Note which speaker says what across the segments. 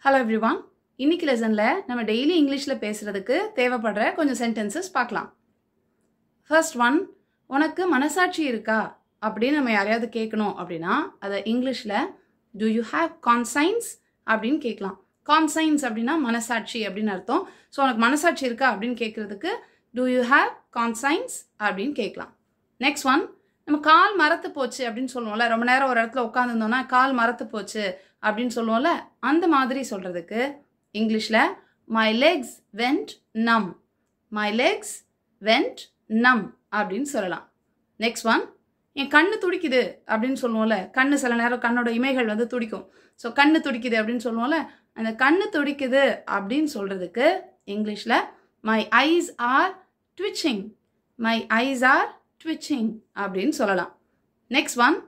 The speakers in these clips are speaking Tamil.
Speaker 1: Hello everyone. இன்னைக்கு லெசன்ல நம்ம டெய்லி இங்கிலீஷ்ல பேசுறதுக்கு தேவைப்படுற கொஞ்சம் சென்டென்சஸ் பார்க்கலாம். ஃபர்ஸ்ட் ஒன், உனக்கு மனசாட்சி இருக்கா அப்படின்னு நம்ம யாரையாவது கேட்கணும் அப்படின்னா அதை இங்கிலீஷ்ல do you have conscience அப்படின்னு கேட்கலாம். கான்சைன்ஸ் அப்படின்னா மனசாட்சி அப்படின்னு அர்த்தம். ஸோ உனக்கு மனசாட்சி இருக்கா அப்படின்னு கேட்கறதுக்கு do you have conscience அப்படின்னு கேட்கலாம். நெக்ஸ்ட் ஒன், நம்ம கால் மரத்து போச்சு அப்படின்னு சொல்லுவோம்ல, ரொம்ப நேரம் ஒரு இடத்துல உட்காந்துருந்தோம்னா கால் மரத்து போச்சு அப்படின்னு சொல்லுவோம்ல, அந்த மாதிரி சொல்றதுக்கு இங்கிலீஷ்ல my legs went numb. my legs went numb அப்படின்னு சொல்லலாம். நெக்ஸ்ட் ஒன், என் கண்ணு துடிக்குது அப்படின்னு சொல்லுவோம்ல, கண்ணு சில நேரம் கண்ணோட இமைகள் வந்து துடிக்கும். ஸோ கண்ணு துடிக்குது அப்படின்னு சொல்லுவோம்ல, அந்த கண்ணு துடிக்குது அப்படின்னு சொல்றதுக்கு இங்கிலீஷ்ல my eyes are twitching. my eyes are twitching அப்படின்னு சொல்லலாம். நெக்ஸ்ட் ஒன்,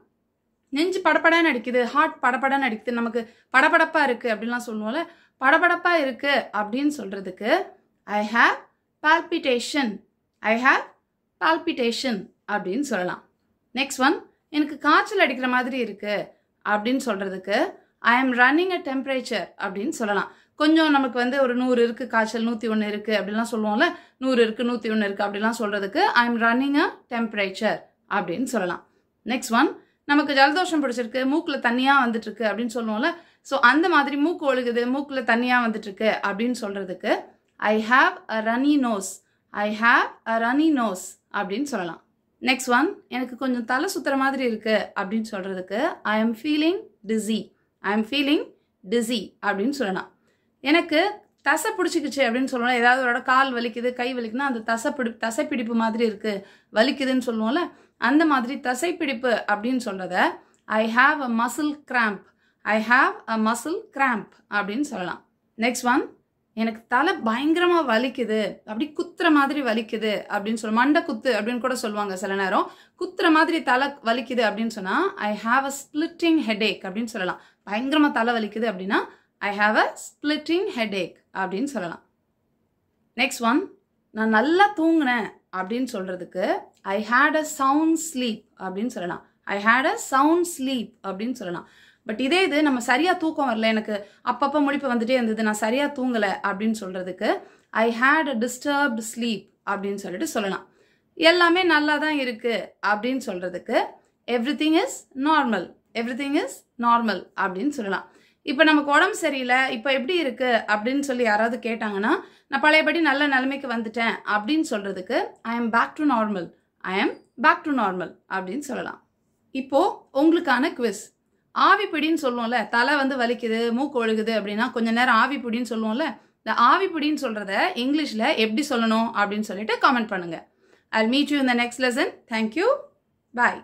Speaker 1: நெஞ்சு படப்படான்னு அடிக்குது, ஹார்ட் படப்படான்னு அடிக்குது, நமக்கு படபடப்பா இருக்கு அப்படின்லாம் சொல்லுவோம்ல, படபடப்பா இருக்கு அப்படின்னு சொல்றதுக்கு I have palpitation. I have palpitation அப்படின்னு சொல்லலாம். நெக்ஸ்ட் ஒன், எனக்கு காய்ச்சல் அடிக்கிற மாதிரி இருக்கு அப்படின்னு சொல்றதுக்கு ஐ ஆம் ரன்னிங் அ டெம்பரேச்சர் அப்படின்னு சொல்லலாம். கொஞ்சம் நமக்கு வந்து ஒரு 100 இருக்கு, காய்ச்சல் 101 இருக்கு அப்படிலாம் சொல்லுவோம்ல, 100 இருக்கு 101 இருக்கு அப்படிலாம் சொல்றதுக்கு ஐ ஆம் ரன்னிங் அ டெம்பரேச்சர் அப்படின்னு சொல்லலாம். நெக்ஸ்ட் ஒன், நமக்கு ஜலதோஷம் பிடிச்சிருக்கு, மூக்கில் தண்ணியா வந்துட்டு இருக்கு அப்படின்னு சொல்லுவோம்ல, ஸோ அந்த மாதிரி மூக்கு ஒழுகுது, மூக்கில் தண்ணியா வந்துட்டு இருக்கு அப்படின்னு சொல்றதுக்கு I have a runny nose. I have a runny nose அப்படின்னு சொல்லலாம். நெக்ஸ்ட் ஒன், எனக்கு கொஞ்சம் தலை சுத்துற மாதிரி இருக்கு அப்படின்னு சொல்றதுக்கு I am feeling dizzy. I am feeling dizzy அப்படின்னு சொல்லலாம். எனக்கு தசை பிடிச்சிக்கிச்சு அப்படின்னு சொல்லலாம். ஏதாவது ஒரு கால் வலிக்குது, கை வலிக்குன்னா அந்த தசைப்பிடிப்பு மாதிரி இருக்கு, வலிக்குதுன்னு சொல்லுவோம்ல, அந்த மாதிரி தசைப்பிடிப்பு அப்படின்னு சொல்றத ஐ have a muscle cramp. I have a muscle cramp அப்படின்னு சொல்லலாம். நெக்ஸ்ட் ஒன், எனக்கு தலை பயங்கரமா வலிக்குது, அப்படி குத்துற மாதிரி வலிக்குது அப்படின்னு சொல்ல, மண்டை குத்து அப்படின்னு கூட சொல்லுவாங்க சில நேரம், குத்துற மாதிரி தலை வலிக்குது அப்படின்னு சொன்னா ஐ ஹாவ் அ ஸ்பிளிட்டிங் ஹெடேக் அப்படின்னு சொல்லலாம். பயங்கரமா தலை வலிக்குது அப்படின்னா ஐ ஹாவ் அ ஸ்பிளிட்டிங் ஹெடேக் அப்படின்னு சொல்லலாம். நெக்ஸ்ட் ஒன், நான் நல்லா தூங்கினேன் அப்படின்னு சொல்றதுக்கு ஐ ஹேட் அ சவுண்ட் ஸ்லீப் அப்படின்னு சொல்லலாம். ஐ ஹேட் அ சவுண்ட் ஸ்லீப் அப்படின்னு சொல்லலாம். பட் இதே இது நம்ம சரியா தூக்கம் வரல, எனக்கு அப்பப்போ முழிப்பு வந்துட்டே இருந்தது, நான் சரியா தூங்கல அப்படின்னு சொல்றதுக்கு ஐ ஹேட் அ டிஸ்டர்ப்டு ஸ்லீப் அப்படின்னு சொல்லிட்டு சொல்லலாம். எல்லாமே நல்லா தான் இருக்கு அப்படின்னு சொல்றதுக்கு everything is normal. Everything is normal அப்படின்னு சொல்லலாம். இப்போ நமக்கு உடம்பு சரியில்லை, இப்போ எப்படி இருக்கு அப்படின்னு சொல்லி யாராவது கேட்டாங்கன்னா நான் பழையபடி நல்ல நிலைமைக்கு வந்துட்டேன் அப்படின்னு சொல்றதுக்கு I am back to normal. I am back to normal அப்படின்னு சொல்லலாம். இப்போ உங்களுக்கான குவிஸ். ஆவி பிடின்னு சொல்லுவோம்ல, தலை வந்து வலிக்குது, மூக்கு ஒழுகுது அப்படின்னா கொஞ்ச நேரம் ஆவி பிடின்னு சொல்லுவோம்ல, இந்த ஆவி பிடின்னு சொல்றத இங்கிலீஷ்ல எப்படி சொல்லணும் அப்படின்னு சொல்லிட்டு காமெண்ட் பண்ணுங்க. I'll meet you in the next lesson. Thank you. Bye.